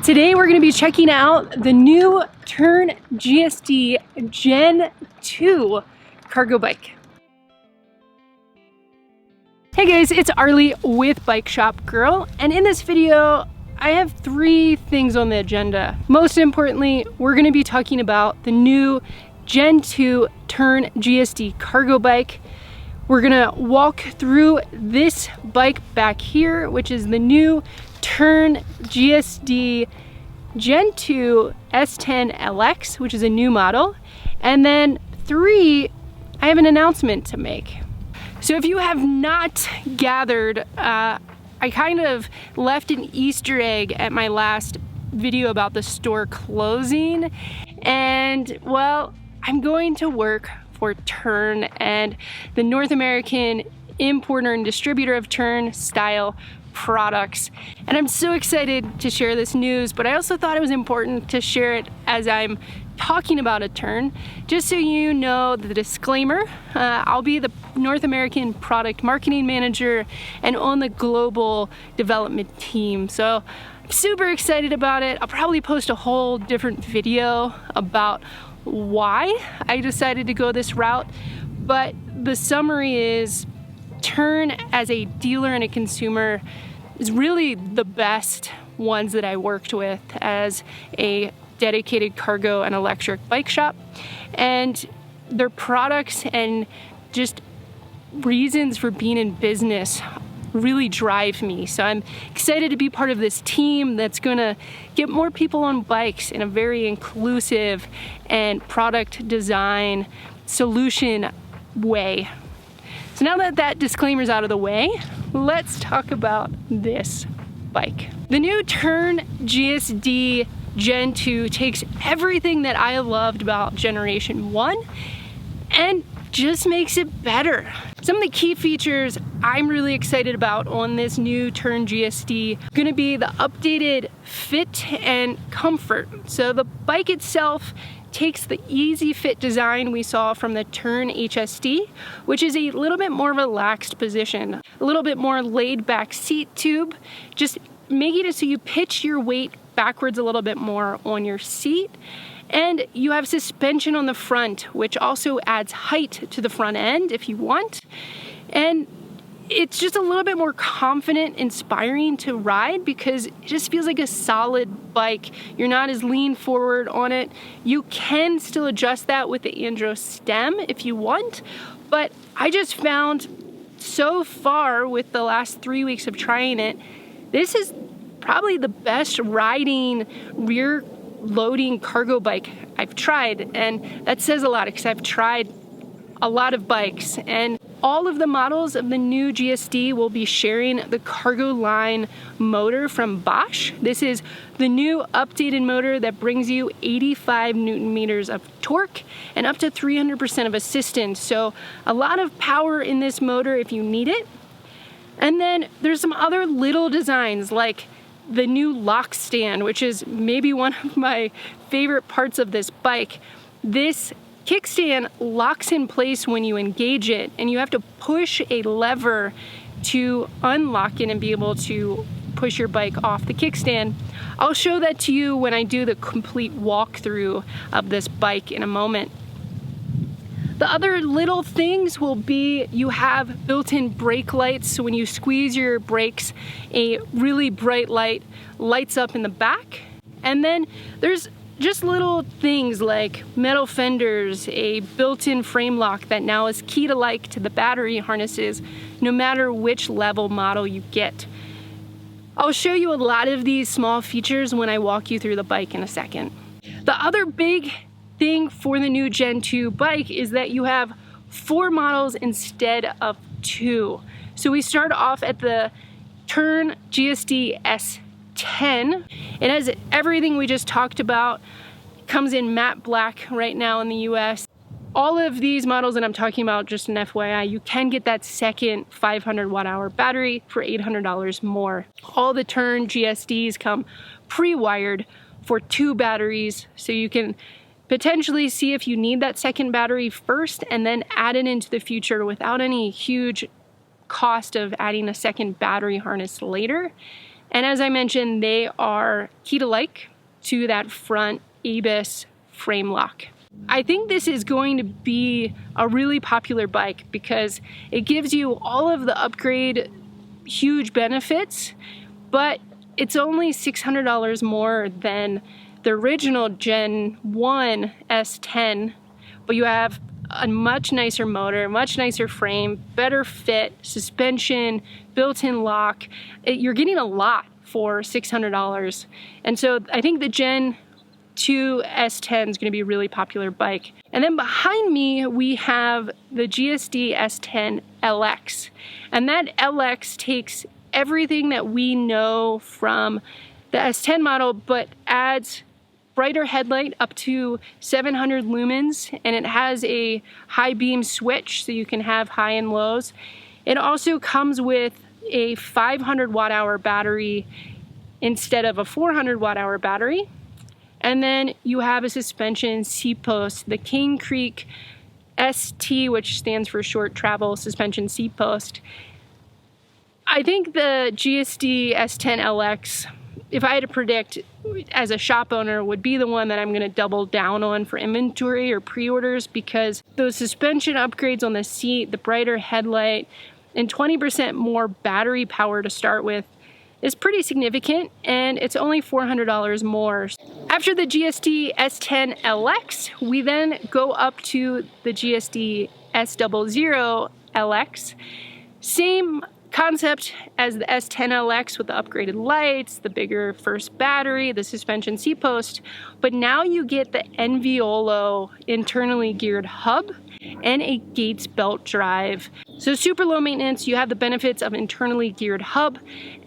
Today we're going to be checking out the new Tern GSD Gen 2 cargo bike. Hey guys, it's Arlie with Bike Shop Girl, and in this video I have 3 things on the agenda. Most importantly, we're going to be talking about the new Gen 2 Tern GSD Cargo Bike. We're going to walk through this bike back here, which is the new Tern GSD Gen 2 S10 LX, which is a new model. And then 3, I have an announcement to make. So if you have not gathered, I kind of left an Easter egg at my last video about the store closing. And well, I'm going to work for Tern and the North American importer and distributor of Tern style products, and I'm so excited to share this news, but I also thought it was important to share it as I'm talking about a Tern, just so you know the disclaimer. I'll be the North American product marketing manager and on the global development team, so I'm super excited about it. I'll probably post a whole different video about why I decided to go this route, but the summary is Tern as a dealer and a consumer is really the best ones that I worked with as a dedicated cargo and electric bike shop, and their products and just reasons for being in business really drive me. So I'm excited to be part of this team that's gonna get more people on bikes in a very inclusive and product design solution way. So now that that disclaimer's out of the way, let's talk about this bike. The new Tern GSD Gen 2 takes everything that I loved about Generation 1 and just makes it better. Some of the key features I'm really excited about on this new Tern GSD are gonna be the updated fit and comfort. So the bike itself takes the easy fit design we saw from the Tern HSD, which is a little bit more relaxed position, a little bit more laid back seat tube, just making it so you pitch your weight backwards a little bit more on your seat. And you have suspension on the front, which also adds height to the front end if you want. And it's just a little bit more confident, inspiring to ride because it just feels like a solid bike. You're not as lean forward on it. You can still adjust that with the Andro stem if you want, but I just found so far with the last 3 weeks of trying it, this is probably the best riding rear loading cargo bike I've tried, and that says a lot because I've tried a lot of bikes, and all of the models of the new GSD will be sharing the cargo line motor from Bosch. This is the new updated motor that brings you 85 Newton meters of torque and up to 300% of assistance. So a lot of power in this motor if you need it. And then there's some other little designs like the new lock stand, which is maybe one of my favorite parts of this bike. This kickstand locks in place when you engage it, and you have to push a lever to unlock it and be able to push your bike off the kickstand. I'll show that to you when I do the complete walkthrough of this bike in a moment. The other little things will be you have built-in brake lights, so when you squeeze your brakes, a really bright light lights up in the back. And then there's just little things like metal fenders, a built-in frame lock that now is key to like to the battery harnesses, no matter which level model you get. I'll show you a lot of these small features when I walk you through the bike in a second. The other big thing for the new Gen 2 bike is that you have 4 models instead of 2. So we start off at the Tern GSD S10. It has everything we just talked about. It comes in matte black right now in the US. All of these models that I'm talking about, just an FYI, you can get that second 500 watt-hour battery for $800 more. All the Tern GSDs come pre-wired for 2 batteries, so you can potentially see if you need that second battery first and then add it into the future without any huge cost of adding a second battery harness later. And as I mentioned, they are key-to-like to that front ABIS frame lock. I think this is going to be a really popular bike because it gives you all of the upgrade huge benefits, but it's only $600 more than the original Gen 1 S10, but you have a much nicer motor, much nicer frame, better fit, suspension, built-in lock. You're getting a lot for $600. And so I think the Gen 2 S10 is going to be a really popular bike. And then behind me, we have the GSD S10 LX. And that LX takes everything that we know from the S10 model, but adds brighter headlight up to 700 lumens, and it has a high beam switch so you can have high and lows. It also comes with a 500 watt hour battery instead of a 400 watt hour battery. And then you have a suspension seat post, the Cane Creek ST, which stands for short travel suspension seat post. I think the GSD S10 LX, if I had to predict as a shop owner, would be the one that I'm going to double down on for inventory or pre-orders, because those suspension upgrades on the seat, the brighter headlight, and 20% more battery power to start with is pretty significant, and it's only $400 more. After the GSD S10 LX, we then go up to the GSD S00 LX. Same concept as the S10 LX with the upgraded lights, the bigger first battery, the suspension seat post, but now you get the Enviolo internally geared hub and a Gates belt drive. So super low maintenance, you have the benefits of internally geared hub,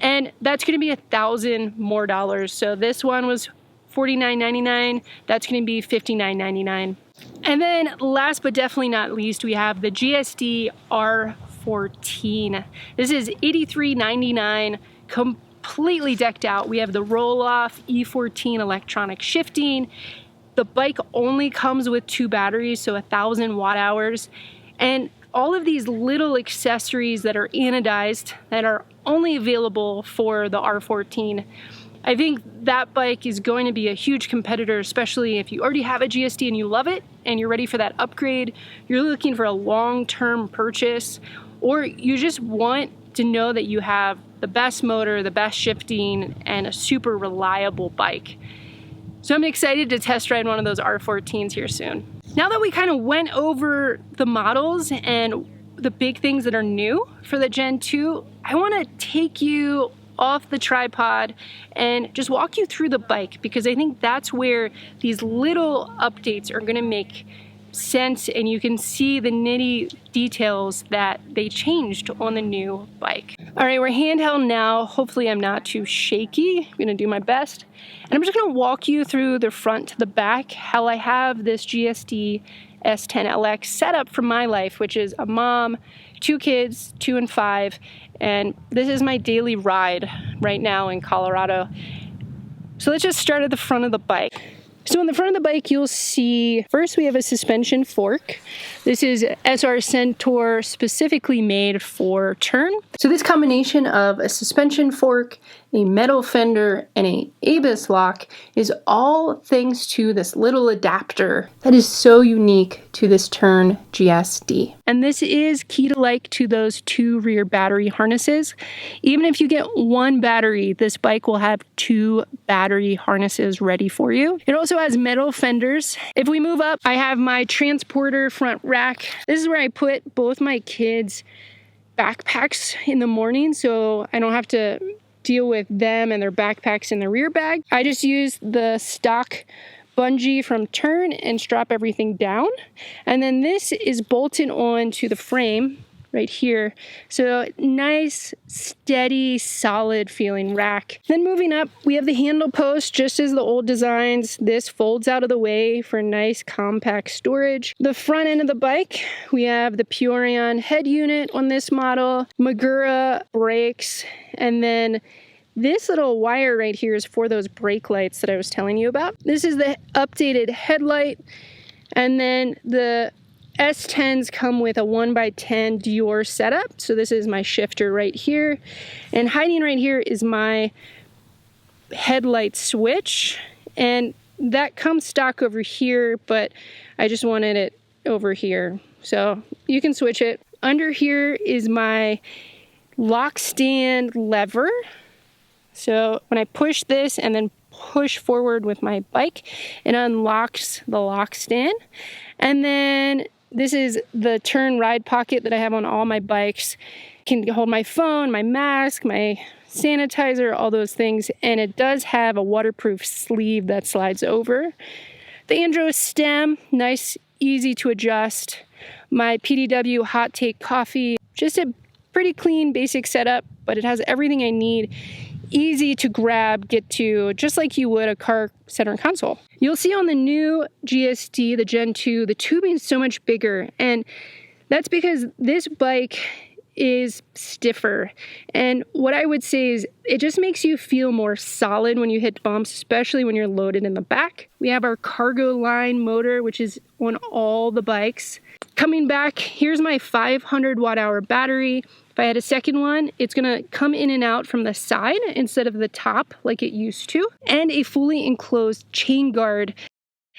and that's gonna be $1,000 more. So this one was $49.99, that's gonna be $59.99. And then last but definitely not least, we have the GSD R14. This is $83.99, completely decked out. We have the roll-off E14 electronic shifting. The bike only comes with 2 batteries, so 1,000 watt hours. And all of these little accessories that are anodized that are only available for the R14. I think that bike is going to be a huge competitor, especially if you already have a GSD and you love it and you're ready for that upgrade, you're looking for a long-term purchase, or you just want to know that you have the best motor, the best shifting, and a super reliable bike. So I'm excited to test ride one of those R14s here soon. Now that we kind of went over the models and the big things that are new for the Gen 2, I want to take you off the tripod and just walk you through the bike, because I think that's where these little updates are going to make sense and you can see the nitty details that they changed on the new bike. All right, we're handheld now. Hopefully I'm not too shaky. I'm gonna do my best. And I'm just gonna walk you through the front to the back, how I have this GSD S10 LX set up for my life, which is a mom, 2 kids, 2 and 5, and this is my daily ride right now in Colorado. So let's just start at the front of the bike. So in the front of the bike, you'll see, first we have a suspension fork. This is SR Centaur specifically made for Tern. So this combination of a suspension fork, a metal fender, and a ABIS lock is all thanks to this little adapter that is so unique to this Tern GSD. And this is key-to-like to those 2 rear battery harnesses. Even if you get 1 battery, this bike will have 2 battery harnesses ready for you. It also has metal fenders. If we move up, I have my transporter front rack. This is where I put both my kids' backpacks in the morning, so I don't have to deal with them and their backpacks in the rear bag. I just use the stock bungee from Tern and strap everything down. And then this is bolted on to the frame right here. So nice, steady, solid feeling rack. Then moving up, we have the handle post, just as the old designs. This folds out of the way for nice compact storage. The front end of the bike, we have the Purion head unit on this model, Magura brakes, and then this little wire right here is for those brake lights that I was telling you about. This is the updated headlight, and then the S10s come with a 1x10 Dior setup. So this is my shifter right here. And hiding right here is my headlight switch. And that comes stock over here, but I just wanted it over here. So you can switch it. Under here is my lock stand lever. So when I push this and then push forward with my bike, it unlocks the lock stand. And then this is the Tern ride pocket that I have on all my bikes. It can hold my phone, my mask, my sanitizer, all those things. And it does have a waterproof sleeve that slides over. The Andros stem, nice, easy to adjust. My PDW hot take coffee, just a pretty clean basic setup, but it has everything I need. Easy to grab, get to, just like you would a car center console. You'll see on the new GSD, the Gen 2, the tubing is so much bigger, and that's because this bike is stiffer. And what I would say is it just makes you feel more solid when you hit bumps, especially when you're loaded in the back. We have our cargo line motor, which is on all the bikes. Coming back, here's my 500 watt hour battery. If I had a second one, it's gonna come in and out from the side instead of the top like it used to, and a fully enclosed chain guard.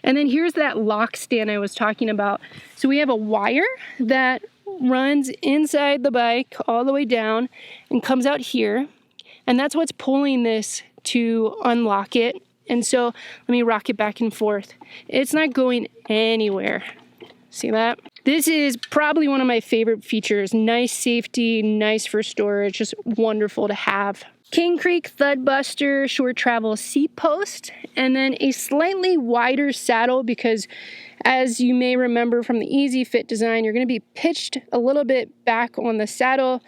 And then here's that lock stand I was talking about. So we have a wire that runs inside the bike all the way down and comes out here. And that's what's pulling this to unlock it. And so let me rock it back and forth. It's not going anywhere. See that? This is probably one of my favorite features. Nice safety, nice for storage, just wonderful to have. King Creek Thud Buster short travel seat post, and then a slightly wider saddle because as you may remember from the Easy Fit design, you're going to be pitched a little bit back on the saddle.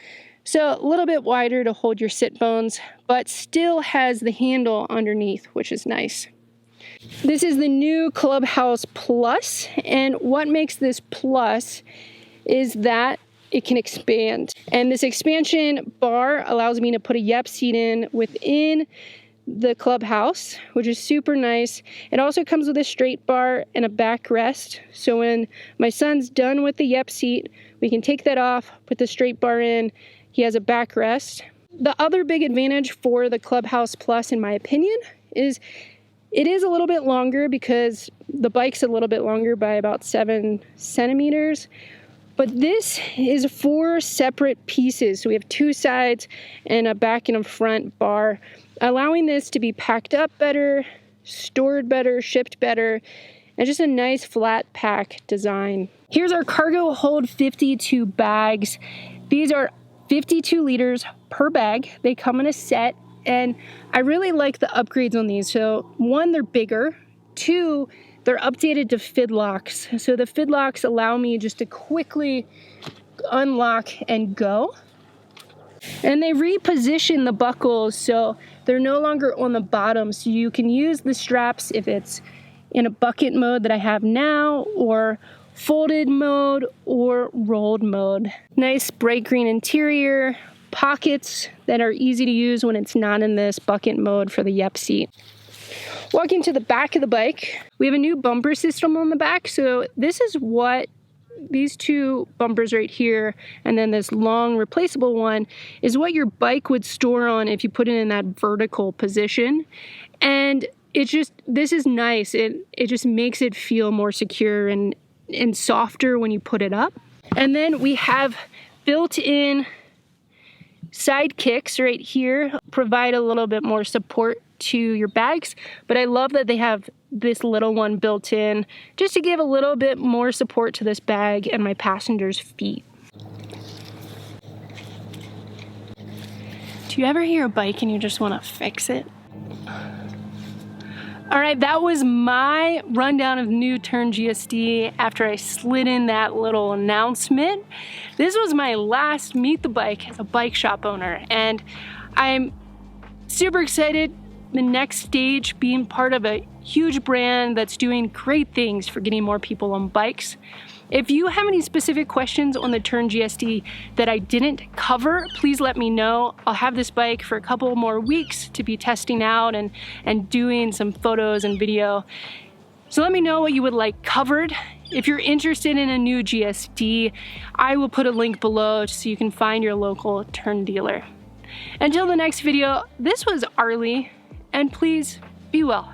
So a little bit wider to hold your sit bones, but still has the handle underneath, which is nice. This is the new Clubhouse Plus, and what makes this Plus is that it can expand. And this expansion bar allows me to put a Yep seat in within the Clubhouse, which is super nice. It also comes with a straight bar and a backrest. So when my son's done with the Yep seat, we can take that off, put the straight bar in. He has a backrest. The other big advantage for the Clubhouse Plus, in my opinion, is it is a little bit longer because the bike's a little bit longer by about 7 centimeters. But this is 4 separate pieces. So we have 2 sides and a back and a front bar, allowing this to be packed up better, stored better, shipped better, and just a nice flat pack design. Here's our Cargo Hold 52 bags. These are 52 liters per bag. They come in a set, and I really like the upgrades on these. So 1, they're bigger. 2, they're updated to fid locks. So the fid locks allow me just to quickly unlock and go. And they reposition the buckles so they're no longer on the bottom. So you can use the straps if it's in a bucket mode that I have now, or folded mode, or rolled mode. Nice bright green interior, pockets that are easy to use when it's not in this bucket mode for the Yep seat. Walking to the back of the bike, we have a new bumper system on the back. So this is what these 2 bumpers right here, and then this long replaceable one, is what your bike would store on if you put it in that vertical position. And it's just, this is nice. It just makes it feel more secure and softer when you put it up. And then we have built-in side kicks right here, provide a little bit more support to your bags, but I love that they have this little one built in just to give a little bit more support to this bag and my passengers' feet. Do you ever hear a bike and you just want to fix it? All right, that was my rundown of new Tern GSD after I slid in that little announcement. This was my last Meet the Bike as a bike shop owner, and I'm super excited. The next stage, being part of a huge brand that's doing great things for getting more people on bikes. If you have any specific questions on the Tern GSD that I didn't cover, please let me know. I'll have this bike for a couple more weeks to be testing out and doing some photos and video. So let me know what you would like covered If you're interested in a new GSD, I will put a link below so you can find your local Tern dealer. Until the next video, this was Arlie, and please be well.